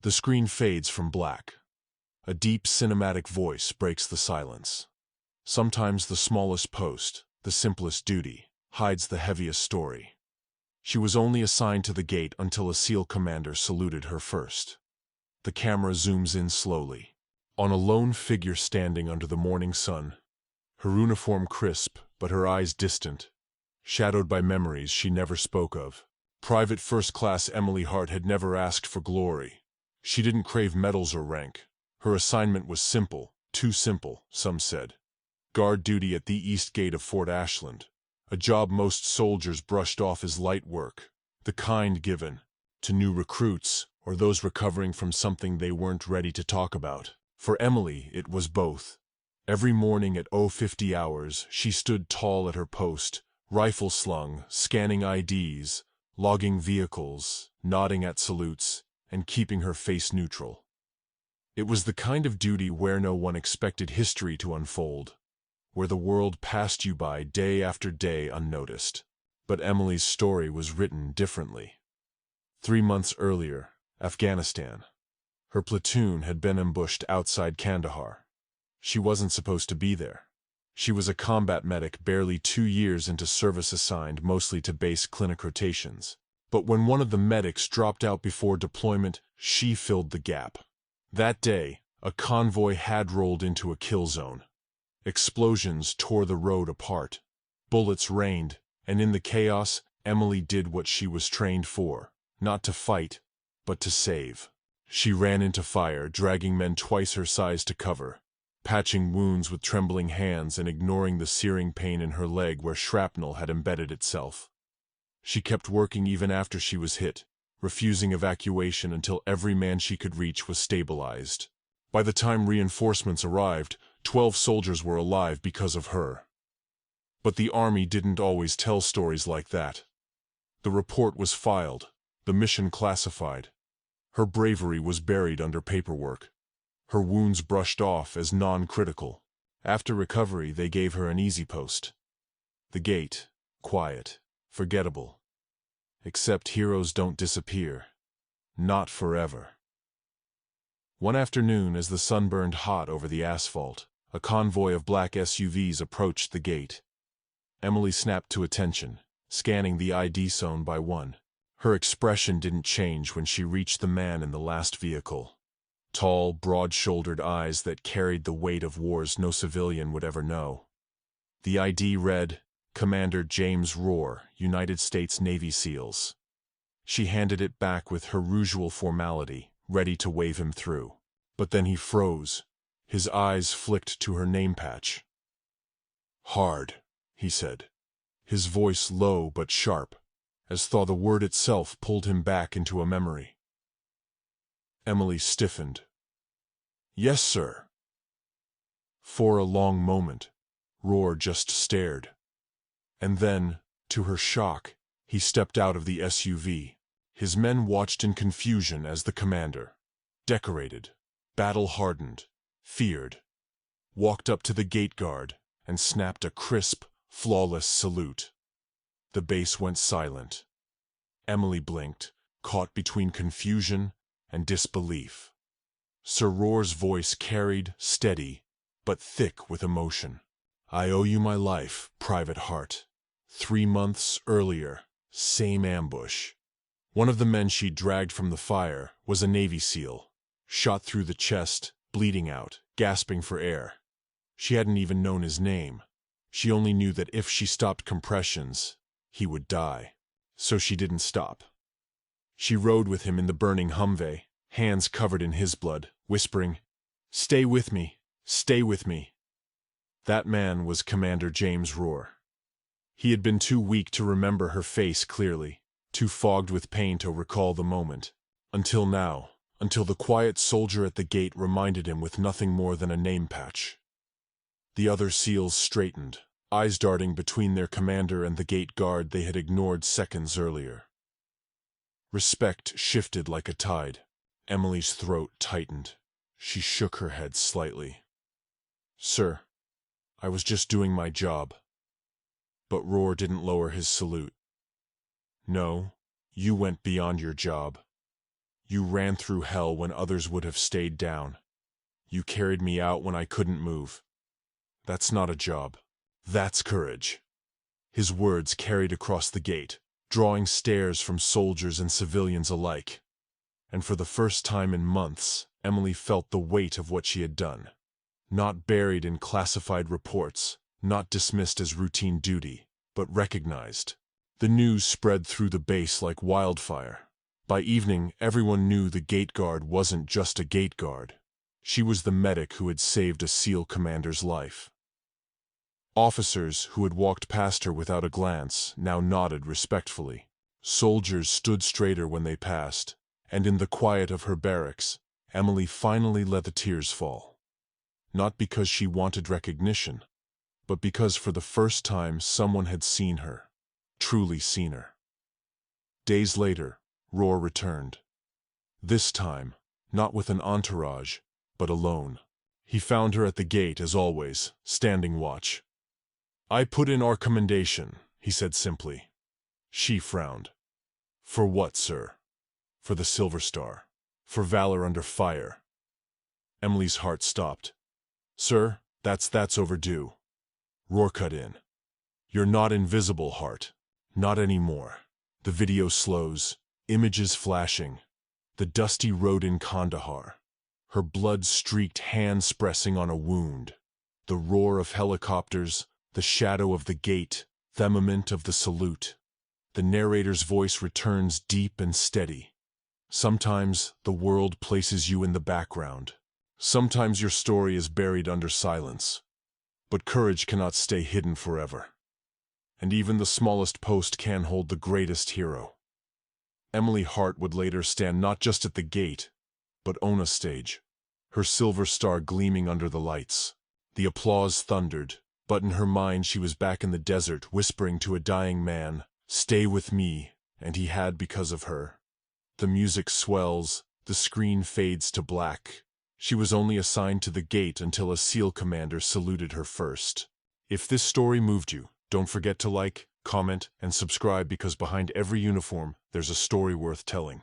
The screen fades from black. A deep cinematic voice breaks the silence. Sometimes the smallest post, the simplest duty, hides the heaviest story. She was only assigned to the gate until a SEAL commander saluted her first. The camera zooms in slowly, on a lone figure standing under the morning sun. Her uniform crisp, but her eyes distant, shadowed by memories she never spoke of. Private First Class Emily Hart had never asked for glory. She didn't crave medals or rank. Her assignment was simple, too simple, some said. Guard duty at the east gate of Fort Ashland. A job most soldiers brushed off as light work, the kind given to new recruits or those recovering from something they weren't ready to talk about. For Emily, it was both. Every morning at 0:50 hours, she stood tall at her post, rifle slung, scanning IDs, logging vehicles, nodding at salutes, and keeping her face neutral. It was the kind of duty where no one expected history to unfold, where the world passed you by day after day unnoticed. But Emily's story was written differently. 3 months earlier, Afghanistan. Her platoon had been ambushed outside Kandahar. She wasn't supposed to be there. She was a combat medic barely 2 years into service, assigned mostly to base clinic rotations. But when one of the medics dropped out before deployment, she filled the gap. That day, a convoy had rolled into a kill zone. Explosions tore the road apart. Bullets rained, and in the chaos, Emily did what she was trained for, not to fight, but to save. She ran into fire, dragging men twice her size to cover, patching wounds with trembling hands and ignoring the searing pain in her leg where shrapnel had embedded itself. She kept working even after she was hit, refusing evacuation until every man she could reach was stabilized. By the time reinforcements arrived, 12 soldiers were alive because of her. But the Army didn't always tell stories like that. The report was filed, the mission classified. Her bravery was buried under paperwork. Her wounds brushed off as non-critical. After recovery, they gave her an easy post. The gate, quiet, forgettable. Except heroes don't disappear. Not forever. One afternoon, as the sun burned hot over the asphalt, a convoy of black SUVs approached the gate. Emily snapped to attention, scanning the ID zone by one. Her expression didn't change when she reached the man in the last vehicle. Tall, broad-shouldered eyes that carried the weight of wars no civilian would ever know. The ID read, Commander James Rohr, United States Navy SEALs. She handed it back with her usual formality, ready to wave him through. But then he froze. His eyes flicked to her name patch. Hard, he said, his voice low but sharp, as though the word itself pulled him back into a memory. Emily stiffened. Yes, sir. For a long moment, Rohr just stared. And then, to her shock, he stepped out of the SUV. His men watched in confusion as the commander, decorated, battle-hardened, feared, walked up to the gate guard and snapped a crisp, flawless salute. The base went silent. Emily blinked, caught between confusion and disbelief. Sir Rohr's voice carried, steady, but thick with emotion. I owe you my life, Private Hart. 3 months earlier, same ambush. One of the men she dragged from the fire was a Navy SEAL, shot through the chest, bleeding out, gasping for air. She hadn't even known his name. She only knew that if she stopped compressions, he would die. So she didn't stop. She rode with him in the burning Humvee, hands covered in his blood, whispering, "Stay with me, stay with me." That man was Commander James Rohr. He had been too weak to remember her face clearly, too fogged with pain to recall the moment. Until now, until the quiet soldier at the gate reminded him with nothing more than a name patch. The other SEALs straightened, eyes darting between their commander and the gate guard they had ignored seconds earlier. Respect shifted like a tide. Emily's throat tightened. She shook her head slightly. Sir, I was just doing my job. But Rohr didn't lower his salute. No, you went beyond your job. You ran through hell when others would have stayed down. You carried me out when I couldn't move. That's not a job. That's courage." His words carried across the gate, drawing stares from soldiers and civilians alike. And for the first time in months, Emily felt the weight of what she had done. Not buried in classified reports, not dismissed as routine duty, but recognized. The news spread through the base like wildfire. By evening, everyone knew the gate guard wasn't just a gate guard. She was the medic who had saved a SEAL commander's life. Officers who had walked past her without a glance now nodded respectfully. Soldiers stood straighter when they passed, and in the quiet of her barracks, Emily finally let the tears fall. Not because she wanted recognition, but because for the first time someone had seen her, truly seen her. Days later, Roar returned. This time, not with an entourage, but alone. He found her at the gate as always, standing watch. "I put in our commendation," he said simply. She frowned. "For what, sir?" "For the Silver Star. For valor under fire." Emily's heart stopped. "Sir, that's overdue." Roar cut in. "You're not invisible, Hart. Not anymore." The video slows, images flashing. The dusty road in Kandahar. Her blood-streaked hands pressing on a wound. The roar of helicopters, the shadow of the gate, the moment of the salute. The narrator's voice returns deep and steady. Sometimes the world places you in the background. Sometimes your story is buried under silence. But courage cannot stay hidden forever. And even the smallest post can hold the greatest hero. Emily Hart would later stand not just at the gate, but on a stage. Her silver star gleaming under the lights. The applause thundered, but in her mind she was back in the desert whispering to a dying man, "Stay with me," and he had because of her. The music swells, the screen fades to black. She was only assigned to the gate until a SEAL commander saluted her first. If this story moved you, don't forget to like, comment, and subscribe because behind every uniform, there's a story worth telling.